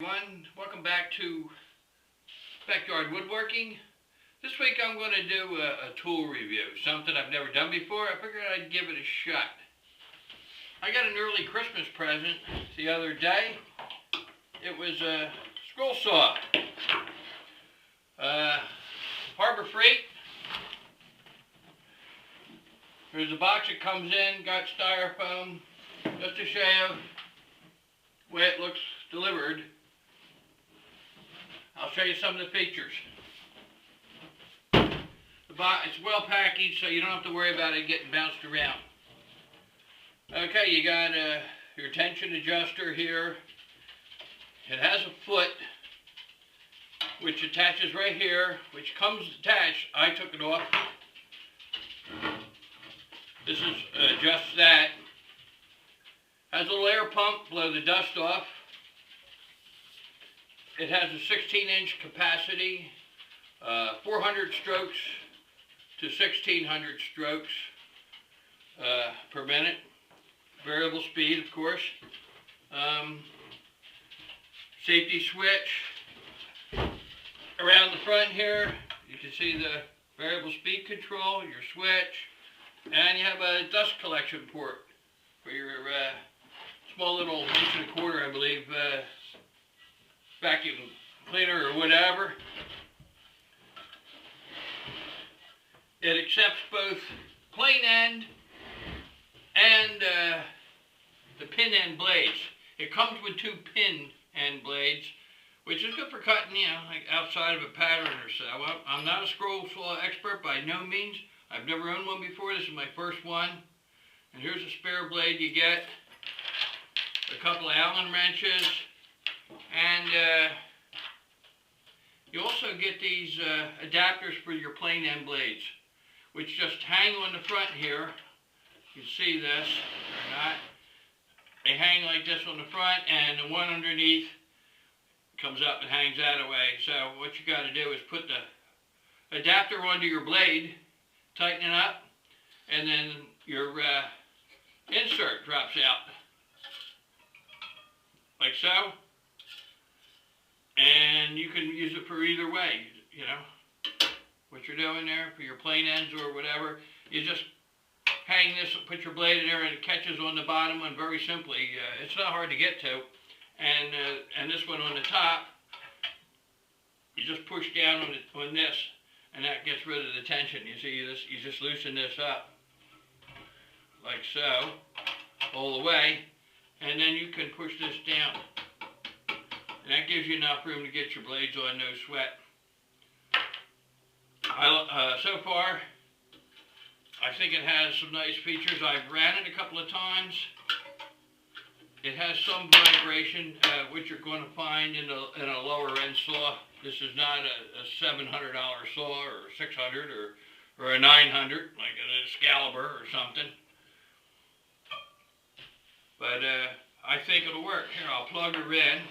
Everyone, welcome back to Backyard Woodworking. This week I'm going to do a tool review, something I've never done before. I figured I'd give it a shot. I got an early Christmas present the other day. It was a scroll saw. Harbor Freight. There's a box that comes in, got styrofoam, just to show you the way it looks delivered. I'll show you some of the features. The box, it's well packaged, so you don't have to worry about it getting bounced around. Okay, you got your tension adjuster here. It has a foot which attaches right here, which comes attached. I took it off. This is just that. Has a little air pump, blow the dust off. It has a 16-inch capacity, 400 strokes to 1600 strokes per minute. Variable speed, of course. Safety switch. Around the front here, you can see the variable speed control, your switch, and you have a dust collection port for your small little 1.25 inch, I believe, vacuum cleaner or whatever. It accepts both plain end and the pin end blades. It comes with 2 pin end blades, which is good for cutting, like outside of a pattern or so. I'm not a scroll saw expert by no means. I've never owned one before. This is my first one. And here's a spare blade you get. A couple of Allen wrenches. And you also get these adapters for your plain end blades, which just hang on the front here. You can see this or not. They hang like this on the front, and the one underneath comes up and hangs that away. So what you got to do is put the adapter onto your blade, tighten it up, and then your insert drops out. Like so. And you can use it for either way, what you're doing there for your plain ends or whatever. You just hang this, put your blade in there, and it catches on the bottom one very simply. It's not hard to get to. And this one on the top, you just push down on this, and that gets rid of the tension. You see this? You just loosen this up, like so, all the way, and then you can push this down. And that gives you enough room to get your blades on, no sweat. So far, I think it has some nice features. I've ran it a couple of times. It has some vibration, which you're going to find in a lower end saw. This is not a $700 saw or $600 or a $900, like an Excalibur or something. But I think it'll work. Here, I'll plug her in.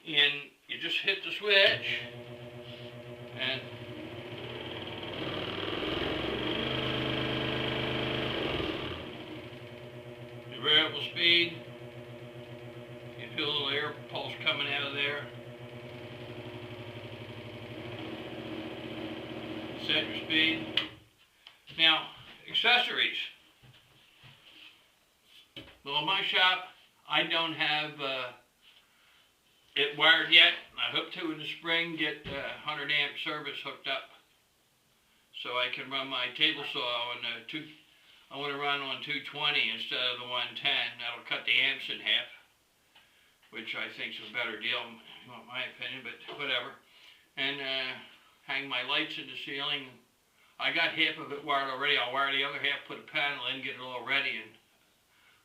And you just hit the switch, and the variable speed, you feel a little air pulse coming out of there. Set your speed. Now, accessories. Well, in my shop, I don't have it wired yet. I hope to in the spring get 100 amp service hooked up so I can run my table saw on I want to run on 220 instead of the 110. That'll cut the amps in half, which I think is a better deal, in my opinion, but whatever. And hang my lights in the ceiling. I got half of it wired already. I'll wire the other half, put a panel in, get it all ready. And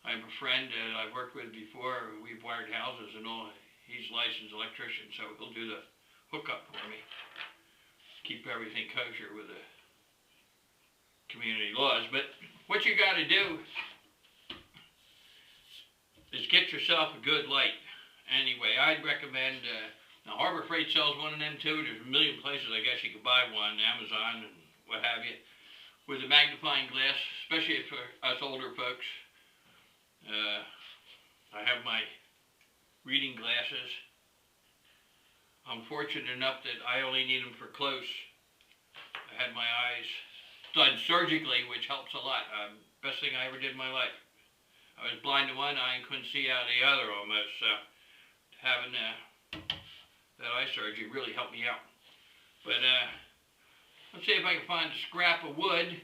I have a friend that I've worked with before. We've wired houses and all. He's a licensed electrician, so he'll do the hookup for me. Keep everything kosher with the community laws. But what you got to do is get yourself a good light. Anyway, I'd recommend, now Harbor Freight sells one of them too. There's a million places I guess you could buy one, Amazon and what have you. with a magnifying glass, especially for us older folks. I have my reading glasses. I'm fortunate enough that I only need them for close. I had my eyes done surgically, which helps a lot. Best thing I ever did in my life. I was blind in one eye and couldn't see out of the other almost, so having that eye surgery really helped me out. But let's see if I can find a scrap of wood,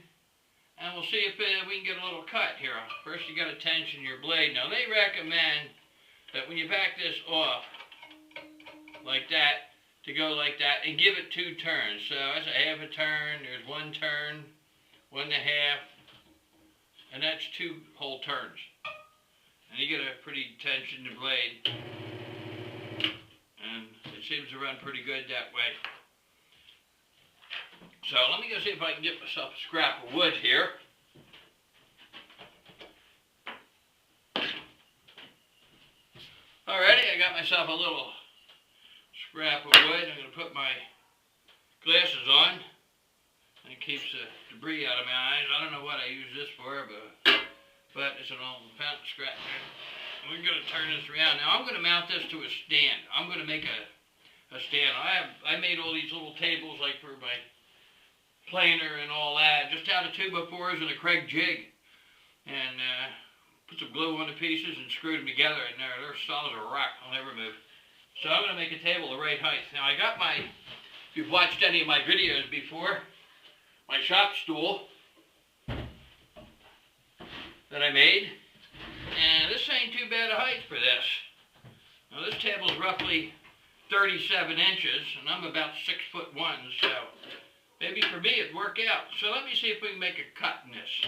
and we'll see if we can get a little cut here. First you got to tension your blade. Now they recommend that when you back this off like that, to go like that and give it 2 turns. So that's a half a turn, there's 1 turn, 1 and a half, and that's 2 whole turns. And you get a pretty tensioned blade, and it seems to run pretty good that way. So let me go see if I can get myself a scrap of wood here. Alrighty, I got myself a little scrap of wood. I'm going to put my glasses on, and it keeps the debris out of my eyes. I don't know what I use this for, but it's an old fountain scrap. We're going to turn this around. Now I'm going to mount this to a stand. I'm going to make a stand. I made all these little tables like for my planer and all that, just out of 2x4s and a Craig jig, and put some glue on the pieces and screwed them together, and they're solid as a rock. I'll never move. So I'm going to make a table the right height. Now I got my, if you've watched any of my videos before, my shop stool that I made, and this ain't too bad a height for this. Now this table's roughly 37 inches, and I'm about 6'1", so maybe for me it'd work out. So let me see if we can make a cut in this.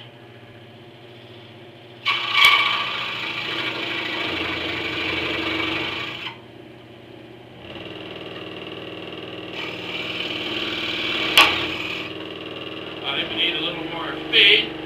I think we need a little more speed.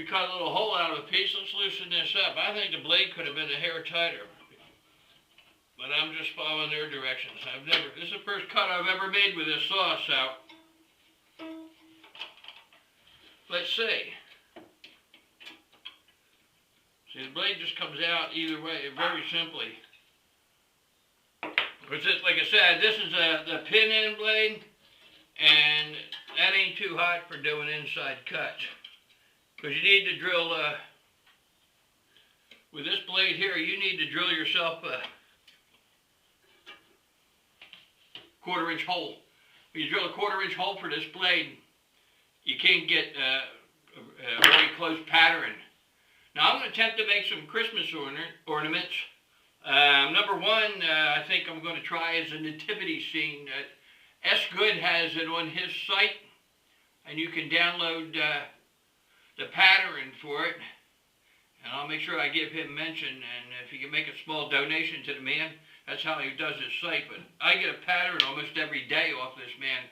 Cut a little hole out of a piece. Let's loosen this up. I think the blade could have been a hair tighter, but I'm just following their directions. This is the first cut I've ever made with this saw, so let's see. See, the blade just comes out either way, very simply. But just like I said, this is the pin end blade, and that ain't too hot for doing inside cuts. Because you need to drill, with this blade here, you need to drill yourself a 1/4 inch hole. When you drill a 1/4 inch hole for this blade, you can't get a very close pattern. Now I'm going to attempt to make some Christmas ornaments. Number one, I think I'm going to try is a nativity scene. S. Good has it on his site, and you can download the pattern for it. and I'll make sure I give him mention, and if he can make a small donation to the man, that's how he does his site. But I get a pattern almost every day off this man,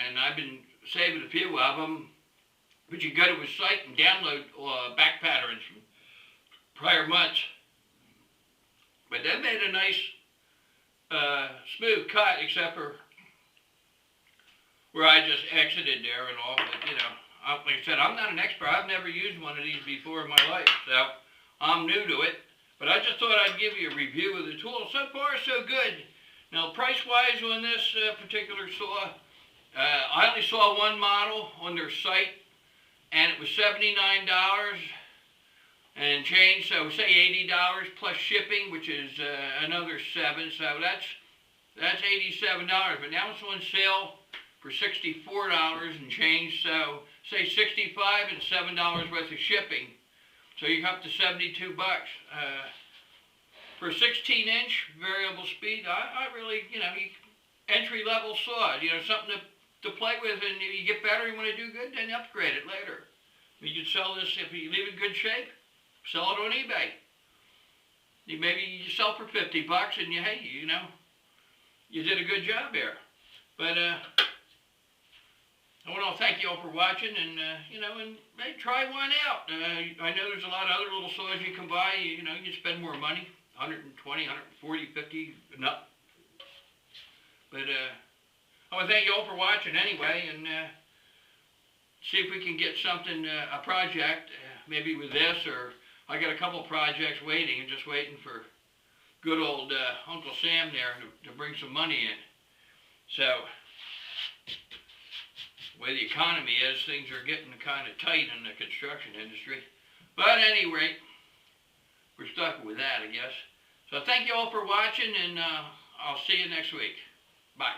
and I've been saving a few of them. But you go to his site and download back patterns from prior months. But they made a nice smooth cut, except for where I just exited there and all. But, you know, like I said, I'm not an expert. I've never used one of these before in my life, so I'm new to it. But I just thought I'd give you a review of the tool. So far, so good. Now, price-wise on this particular saw, I only saw one model on their site, and it was $79 and change, so say $80 plus shipping, which is another $7, so that's $87. But now it's on sale for $64 and change, so say $65 and $7 worth of shipping, so you're up to $72. For a 16-inch variable speed, I really, you know, entry-level saw, you know, something to play with, and if you get better, you want to do good, then upgrade it later. You could sell this, if you leave it in good shape, sell it on eBay. Maybe you sell for $50 and hey, you know, you did a good job there. But I want to thank you all for watching, and you know, and hey, try one out. I know there's a lot of other little saws you can buy. You know, you spend more money, 120, 140, 50, and up. But I want to thank you all for watching anyway, and see if we can get something, a project, maybe with this, or I got a couple projects waiting, just waiting for good old Uncle Sam there to bring some money in. So, the way the economy is, things are getting kind of tight in the construction industry. But at any rate, we're stuck with that, I guess. So thank you all for watching, and I'll see you next week. Bye.